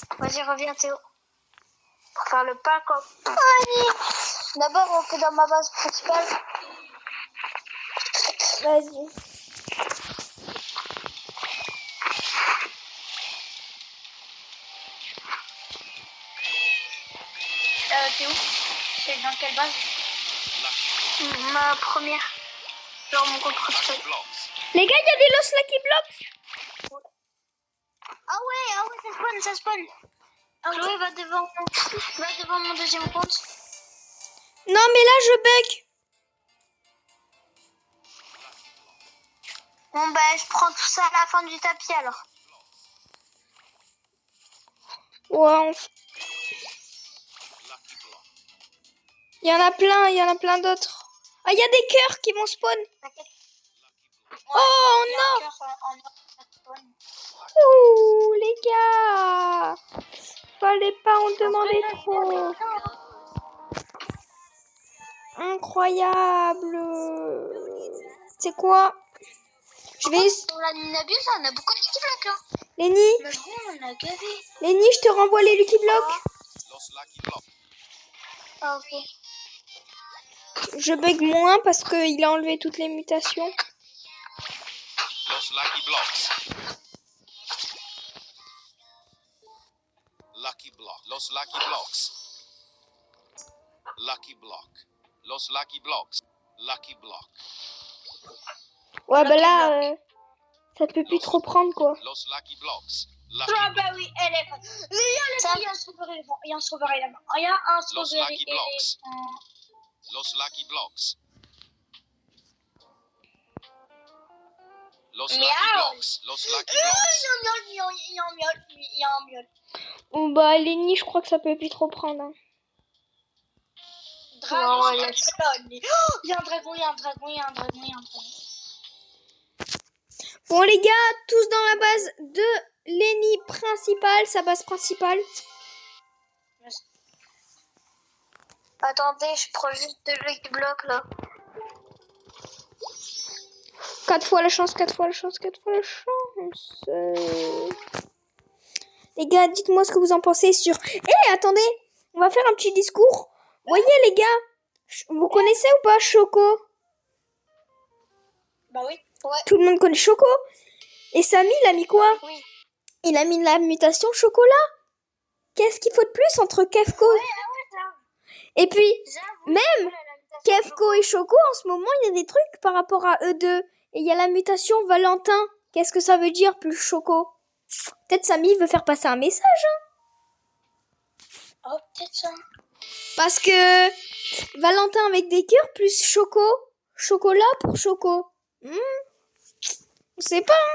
pas. Vas-y, reviens, Théo. Pour faire le pack opening. D'abord, on fait dans ma base principale. Vas-y. T'es où? C'est dans quelle base? Ma première. Genre mon compte principal. Les gars, il y a des Lost Lucky Blocks. Ah ouais, ça spawn. Chloé va devant mon deuxième compte. Non, mais là, je bug. Bon, bah, je prends tout ça à la fin du tapis alors. Ouais, il y en a plein d'autres. Ah, il y a des cœurs qui vont spawn. Oh non. Ouh, les gars. Fallait pas en demander trop. Incroyable. C'est quoi? Je vais... Dans la Ninabius, on a beaucoup de Lucky Blocks là. Lenny. Mais bon, on a gavé. Lenny, je te renvoie les Lucky Blocks. Ah, ok. Je bug moins parce qu'il a enlevé toutes les mutations. Los Lucky Blocks. Lucky Block. Los Lucky Blocks. Lucky Block. Los Lucky Blocks. Lucky Block. Ouais, bah là, ça peut plus trop prendre quoi. Los Lucky Blocks. Ah bah oui, elle est... Il y a un strawberry là-bas. Il y a un strawberry là-bas. Il y a un Los strawberry Lucky Blocks. Los Lucky Blocks. Los Lucky Blocks. Los Lucky Blocks. Il y a un miel. Oh, bah, Lenny, je crois que ça peut plus trop prendre. Hein. Dragon, il y a un dragon, il y a un dragon. Bon, les gars, tous dans la base de Lenny principale, sa base principale. Attendez, je prends juste 2 Lucky Blocks là. 4 fois la chance. Les gars, dites-moi ce que vous en pensez sur... Attendez, on va faire un petit discours. Voyez les gars, vous connaissez ou pas Choco? Bah oui. Ouais. Tout le monde connaît Choco. Et Samy, il a mis quoi? Oui. Il a mis la mutation chocolat. Qu'est-ce qu'il faut de plus entre Kefko? Et puis, même Kefko et Choco, en ce moment, il y a des trucs par rapport à eux deux. Et il y a la mutation Valentin. Qu'est-ce que ça veut dire, plus Choco? Peut-être Samy veut faire passer un message. Hein. Oh, peut-être ça. Parce que Valentin avec des cœurs plus chocolat pour Choco. On sait pas.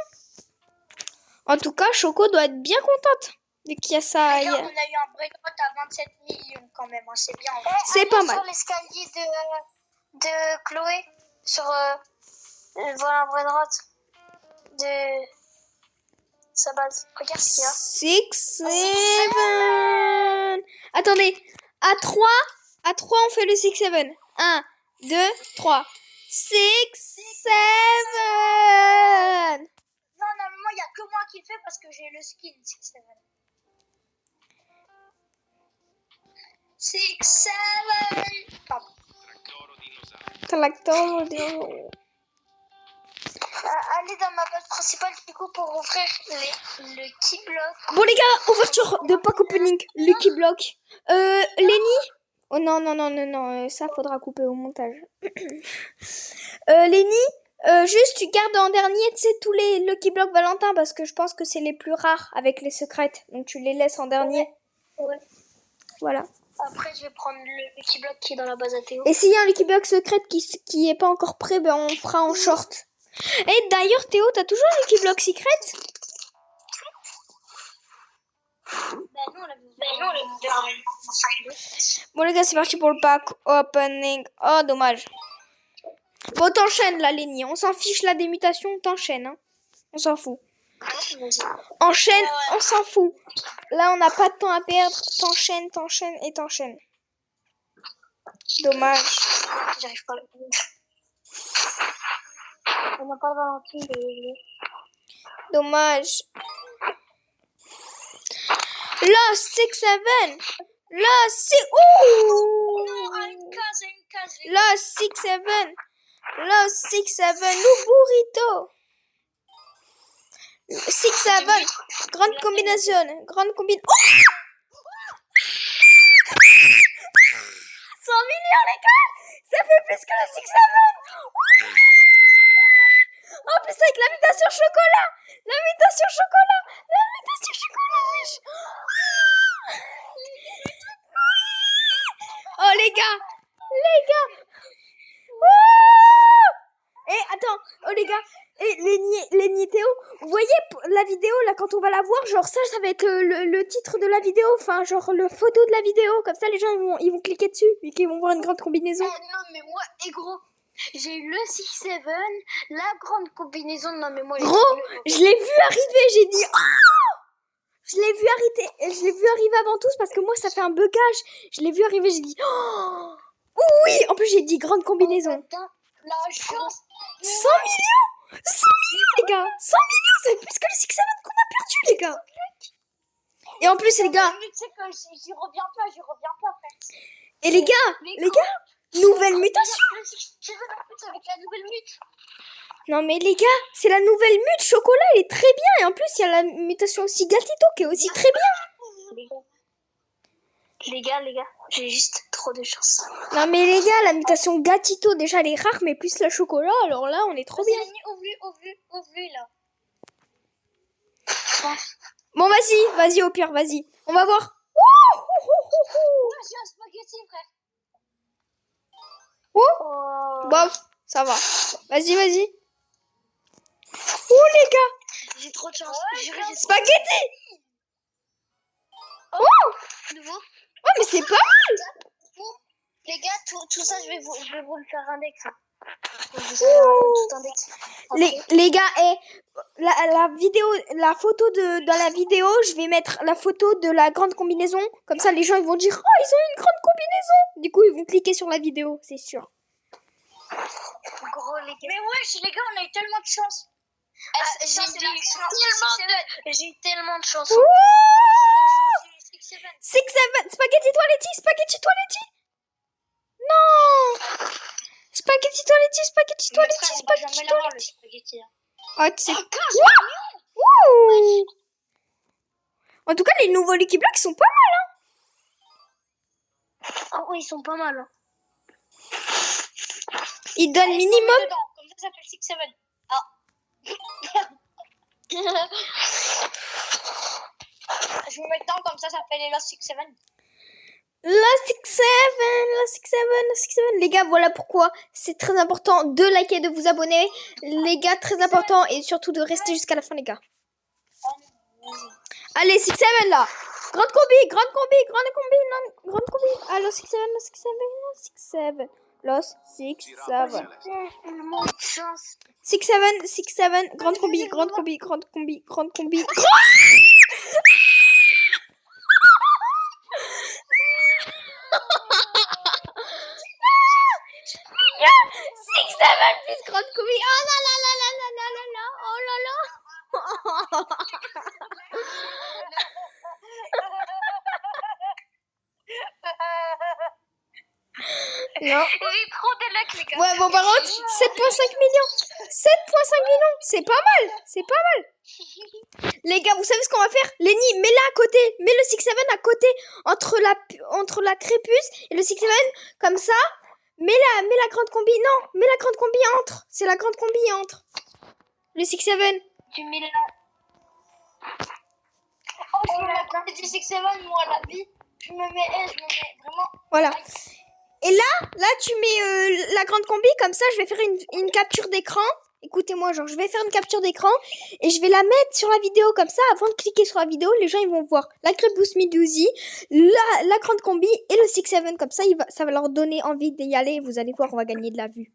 En tout cas, Choco doit être bien contente vu qu'il y a ça. Les gars, on a eu un breakout à 27 millions quand même, hein, c'est bien. C'est pas mal. Sur l'escalier de Chloé, sur voilà, breakout de sa base. Regarde ce qu'il y a. 6, 7. Attendez, à 3, on fait le 6, 7. 1, 2, 3. 6, 7. Non, normalement, il n'y a que moi qui le fais parce que j'ai le skin 6, 7. 6, 7. Pardon. Tractoro dinosauro. Allez dans ma base principale du coup pour ouvrir le keyblock. Bon les gars, ouverture de pack opening, le keyblock. Lenny. Oh non, ça faudra couper au montage. Lenny, juste tu gardes en dernier, tu sais, tous les Lucky Block Valentin parce que je pense que c'est les plus rares avec les secrètes. Donc tu les laisses en dernier. Ouais. Voilà. Après je vais prendre le Lucky Block qui est dans la base à Théo. Et s'il y a un Lucky Block secrète qui est pas encore prêt, ben on fera en short. Et d'ailleurs Théo, t'as toujours un Lucky Block secret? Bon les gars, c'est parti pour le pack opening. Oh dommage. Bon t'enchaînes là Lenny, on s'en fiche là des mutations, t'enchaînes hein. On s'en fout. Enchaîne, on s'en fout. Là on n'a pas de temps à perdre, t'enchaînes et t'enchaînes. Dommage. J'arrive pas à le on n'a pas Valentine. Dommage. Là, 6, 7. Là, 6. Ouh. Une case. Là, 6, 7. Là, 6, 7. Le burrito. 6, 7. Grande combinaison. Grande combinaison. Oh 100 millions, les gars. Ça fait plus que le 6, 7. En plus, avec l'invitation chocolat. L'invitation chocolat, wesh. Oh, les gars. Et attends, oh les gars, et Lenny et Théo, vous voyez la vidéo là quand on va la voir, genre ça va être le titre de la vidéo, enfin genre le photo de la vidéo, comme ça les gens ils vont cliquer dessus et qu'ils vont voir une grande combinaison. Non mais moi, gros, j'ai eu le 6-7, la grande combinaison, non mais moi... Gros, je l'ai vu arriver, j'ai dit oh je l'ai vu arriver avant tous parce que moi ça fait un bugage, je l'ai vu arriver, j'ai dit oh oui, en plus j'ai dit grande combinaison. La chance. 100 millions, les gars, 100 millions, c'est plus que le 6-7 qu'on a perdu, les gars. Et en plus, les gars. Tu sais que j'y reviens pas, frère. Et les gars, nouvelle mutation. Avec la nouvelle mute. Non, mais les gars, c'est la nouvelle mute chocolat, elle est très bien. Et en plus, il y a la mutation aussi gatito qui est aussi très bien. Les gars, j'ai juste trop de chance. Non, mais les gars, la mutation gatito, déjà, elle est rare, mais plus le chocolat, alors là, on est trop bien. Au vu, là. Bon, vas-y, au pire, vas-y. On va voir. J'ai un spaghetti, frère. Bof, ça va. Vas-y. Oh, les gars. J'ai trop de chance. Spaghetti. Nouveau. Oh, mais c'est pas mal. Les gars, tout ça, je vais vous le faire index. Les gars, la vidéo, la photo dans la vidéo, je vais mettre la photo de la grande combinaison. Comme ça, les gens ils vont dire oh, ils ont une grande combinaison. Du coup, ils vont cliquer sur la vidéo, c'est sûr. Gros, les gars. Mais wesh, les gars, on a eu tellement de chance. J'ai tellement de chance. 6-7. Spaghetti toiletti. Non. Spaghetti toiletti. Oh, tu sais. Wouh. En tout cas, les nouveaux Lucky Block sont pas mal, hein. Oh, oui, ils sont pas mal. Hein. Ils donnent minimum. Comme ça fait 6-7. Ah. Je me mets dedans, comme ça fait les Lost 6-7. La 6-7. Les gars, voilà pourquoi c'est très important de liker, de vous abonner. Les gars, très important. Et surtout de rester jusqu'à la fin, les gars. Allez, 6-7 là. Grande combi. Allô, 6-7. Los 6-7. 6-7. Grande combi. Six, seven, plus grande combi. Oh là là là là là là là là. Oh là là. Non. J'ai trop de luck, les gars. Ouais, bon, par contre, 7,5 millions. 7,5 millions. C'est pas mal. Les gars, vous savez ce qu'on va faire? Lenny, mets-la à côté. Mets le 6-7 à côté. Entre la crépus et le 6-7. Comme ça. Mets la grande combi. Non, mets la grande combi entre. C'est la grande combi entre. Le 6-7. Tu mets la... Oh, je mets la combi du 6-7, moi, la vie. Je me mets vraiment... Voilà. Et là, tu mets la grande combi. Comme ça, je vais faire une capture d'écran. Écoutez-moi, genre, je vais faire une capture d'écran. Et je vais la mettre sur la vidéo. Comme ça, avant de cliquer sur la vidéo, les gens, ils vont voir la crépus Midouzi, la grande combi et le 6-7. Comme ça, ça va leur donner envie d'y aller. Vous allez voir, on va gagner de la vue.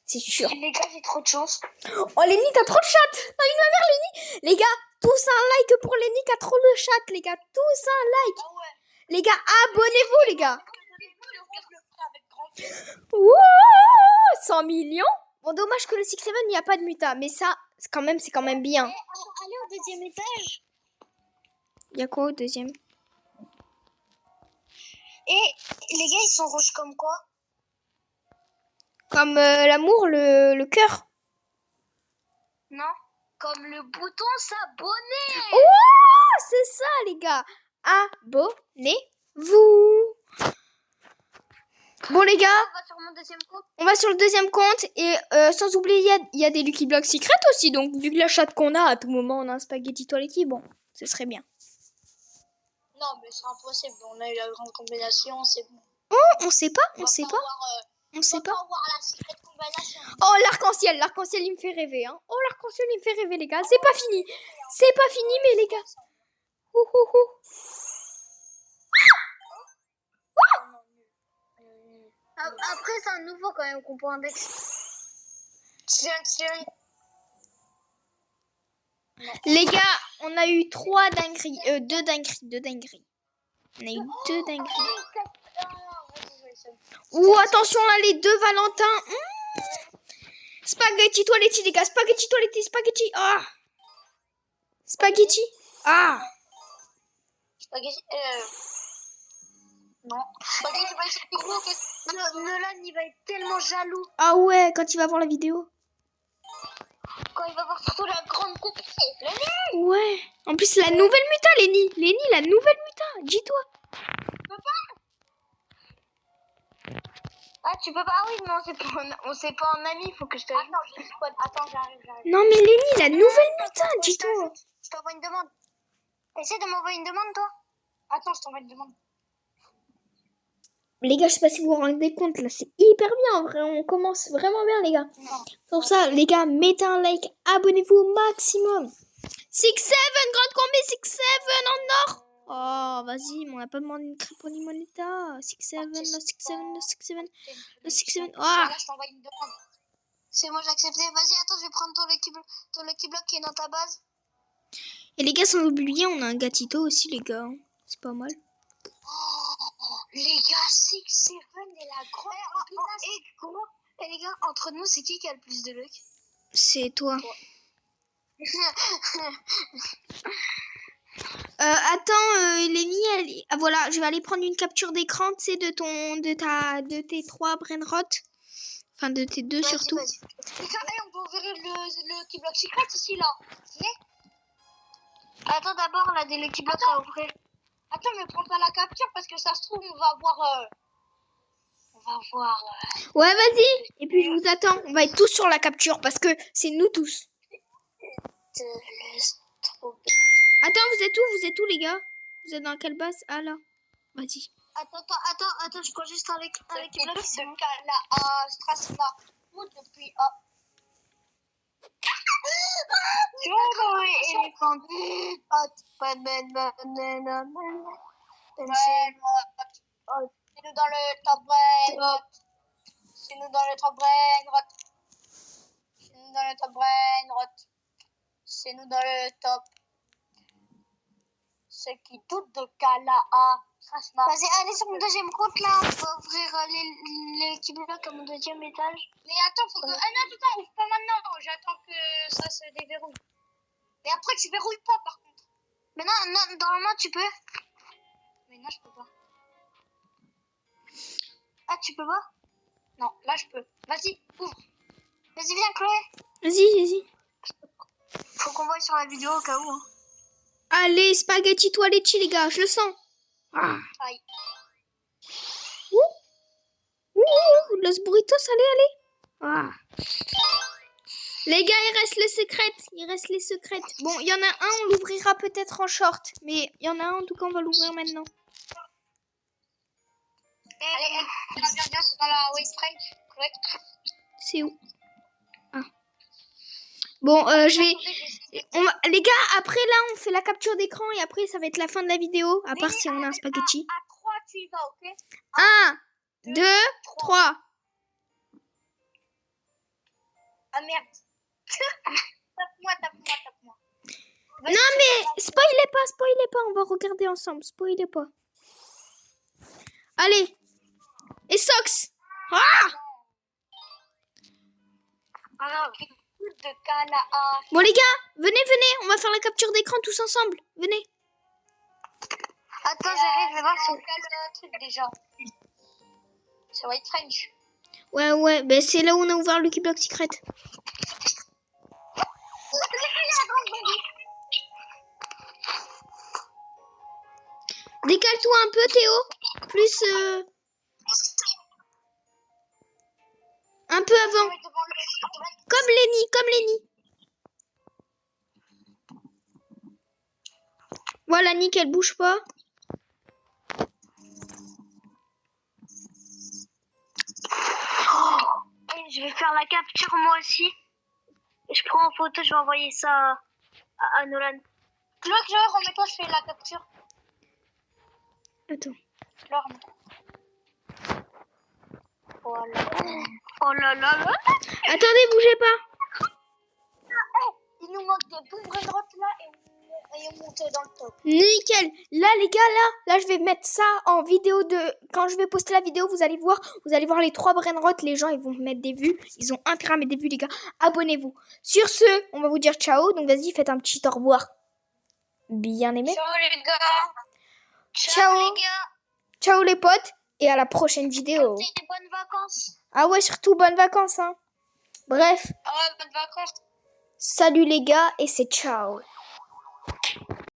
C'est sûr. Les gars, j'ai trop de chance. Oh, Lenny, t'as trop de chat. T'as une mère, Lenny. Les gars, tous un like pour Lenny qui a trop de chat. Les gars, tous un like. Ah ouais. Les gars, abonnez-vous, les gars. Avec Wouh, 100 millions. Bon, dommage que le 6-7, il n'y a pas de muta. Mais ça, c'est quand même bien. Allez au deuxième étage. Il y a quoi au deuxième? Et les gars, ils sont rouges comme quoi? Comme l'amour, le cœur. Non. Comme le bouton s'abonner. Oh, c'est ça, les gars. Abonnez-vous. Bon, les gars, On va sur mon deuxième compte. on va sur le deuxième compte. Et sans oublier, il y a des Lucky Blocks secrets aussi. Donc, vu que la chatte qu'on a, à tout moment, on a un spaghetti toiletti. Bon, ce serait bien. Non, mais c'est impossible. On a eu la grande combinaison, c'est bon. Oh, on sait pas. On sait pas voir la secret combinaison. Oh, l'arc-en-ciel, il me fait rêver, hein. Oh, l'arc-en-ciel, il me fait rêver, les gars. C'est pas fini, mais les gars. Ouh, ouh, ouh. Après, c'est un nouveau quand même qu'on peut index. Tiens. Les gars, on a eu 2 dingueries. On a eu 2 dingueries. Ouh, attention là, les 2 Valentins. Spaghetti toiletti, les gars. Spaghetti. Ah. Spaghetti. Ah. Spaghetti. Non. Spaghetti, c'est plus gros que. Nolan, il va être tellement jaloux. Ah ouais, quand il va voir la vidéo. Quand il va voir surtout la grande copine. Ouais. En plus, la nouvelle muta, Lenny. La nouvelle muta. Dis-toi. Ah, tu peux pas. Ah oui, non, on s'est pas en ami, il faut que je te. Attends, j'arrive. Non, mais Lenny, la nouvelle muta, dis-toi. Je t'envoie une demande. Essaie de m'envoyer une demande, toi. Attends, je t'envoie une demande. Les gars, je sais pas si vous vous rendez compte, là, c'est hyper bien, en vrai, on commence vraiment bien, les gars. Non. Pour ça, les gars, mettez un like, abonnez-vous au maximum. 6-7, grande combi, 6-7 en or. Oh, vas-y, mais on n'a pas demandé une crêpe pour Limonetta. 6-7, le 6-7. Ah. Là, je t'envoie une demande. C'est moi, j'ai accepté. Vas-y, attends, je vais prendre ton Lucky Block qui est dans ta base. Et les gars, sans oublier, on a un gatito aussi, les gars. C'est pas mal. Les gars, 6-7 et la grande combinaison. Et les gars, entre nous, c'est qui a le plus de luck? C'est toi. Attends, Lenny, ah, voilà, je vais aller prendre une capture d'écran, tu sais, de tes 3 brainrot. Enfin, de tes 2 surtout. Vas-y. Et on peut ouvrir le Lucky Block secret ici, là. Attends, d'abord, on a des Lucky Blocks à ouvrir. Attends, mais prends pas la capture parce que ça se trouve, on va voir. Ouais, vas-y. Et puis, je vous attends. On va être tous sur la capture parce que c'est nous tous. Trop bien. Attends, vous êtes où, les gars? Vous êtes dans quelle base? Ah, là. Vas-y. Attends, je crois juste avec L'équipe de Kala à Strasbourg depuis A. éléphant. C'est nous dans le top brain rot. C'est nous dans le top brain rot. C'est nous dans le top brain rot. C'est nous dans le top. Ceux qui doutent de Kala à Strasbourg. Vas-y, allez sur mon deuxième compte là. On va ouvrir l'équipe bloc à mon deuxième étage. Mais attends, faut que. Ah non, attends, ouvre pas maintenant. J'attends que ça se déverrouille. Mais après, tu verrouilles pas par contre. Mais non, normalement tu peux. Mais non, je peux pas. Ah, tu peux pas? Non, là je peux. Vas-y, ouvre. Vas-y, viens, Chloé. Vas-y. Faut qu'on voie sur la vidéo au cas où. Hein. Allez, spaghetti toiletti, les gars, je le sens. Ah. Aïe. Los burritos, allez. Ah. Les gars, il reste les secrètes. Bon, il y en a un, on l'ouvrira peut-être en short. Mais il y en a un, en tout cas, on va l'ouvrir maintenant. Allez, viens, c'est dans la Waste Range. Correct. C'est où? Ah. Bon, je vais... Les gars, après là, on fait la capture d'écran et après, ça va être la fin de la vidéo. À part si on a un spaghetti. À 3, tu y vas, ok? 1, 2, 3. Ah merde. Tape-moi. Non mais, spoilez pas, on va regarder ensemble. Spoilez pas. Allez. Et Sox. Ah! Alors, de Canaan. Bon les gars, venez, on va faire la capture d'écran tous ensemble. Venez. Attends, j'arrive, je vais voir si... Quel truc déjà? C'est White French. Ouais, ben c'est là où on a ouvert le Keyblock Secret. Décale-toi un peu Théo. Plus... un peu avant. Comme Lenny. Voilà, nickel, bouge pas. Je vais faire la capture moi aussi. Et je prends en photo, je vais envoyer ça à Nolan. Tu vois que je remets-toi, je fais la capture. Attends. Là, remets-toi. Voilà. Oh là là là. Attendez, bougez pas. Il nous manque des bons droites là et on monte dans le top. Nickel. Là les gars, là je vais mettre ça en vidéo de... Quand je vais poster la vidéo, vous allez voir les 3 brainrots. Les gens, ils vont mettre des vues. Ils ont intérêt à mettre des vues, les gars. Abonnez-vous. Sur ce, on va vous dire ciao. Donc vas-y, faites un petit au revoir. Bien aimé. Ciao les gars. Ciao. Les gars. Ciao les potes. Et à la prochaine vidéo. Des bonnes vacances. Ah ouais, surtout bonnes vacances, hein. Bref. Ah ouais, bonnes vacances. Salut les gars et c'est ciao.